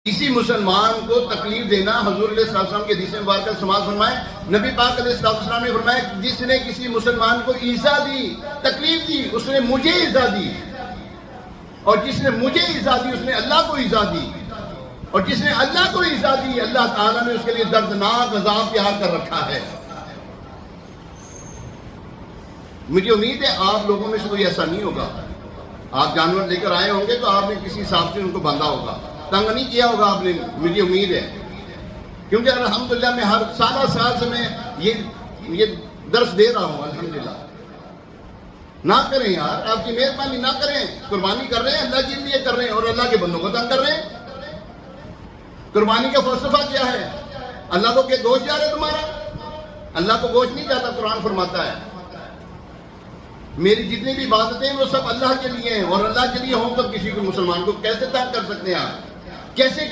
کسی مسلمان کو تکلیف دینا، حضور علیہ السلام کے حدیث مبارکہ سماعت فرمائے، نبی پاک علیہ السلام نے فرمایا جس نے کسی مسلمان کو ایذا دی، تکلیف دی، اس نے مجھے ایذا دی، اور جس نے مجھے ایذا دی اس نے اللہ کو ایذا دی، اور جس نے اللہ کو ایذا دی اللہ تعالیٰ نے اس کے لیے دردناک عذاب تیار کر رکھا ہے۔ مجھے امید ہے آپ لوگوں میں سے کوئی ایسا نہیں ہوگا، آپ جانور لے کر آئے ہوں گے تو آپ نے کسی حساب سے ان کو باندھا ہوگا، تنگ نہیں کیا ہوگا آپ نے، مجھے امید ہے، کیونکہ الحمدللہ میں ہر سال سے میں یہ درس دے رہا ہوں الحمدللہ۔ نہ کریں یار، آپ کی مہربانی نہ کریں، قربانی کر رہے ہیں اللہ کے لیے کر رہے ہیں اور اللہ کے بندوں کو تنگ کر رہے ہیں۔ قربانی کا فلسفہ کیا ہے؟ اللہ کو کہ گوشت جا رہا ہے تمہارا؟ اللہ کو گوشت نہیں جاتا، قرآن فرماتا ہے میری جتنی بھی عبادتیں ہیں وہ سب اللہ کے لیے ہیں، اور اللہ کے لیے ہوں تو کسی کو مسلمان کو کیسے تنگ کر سکتے ہیں آپ؟ کیسے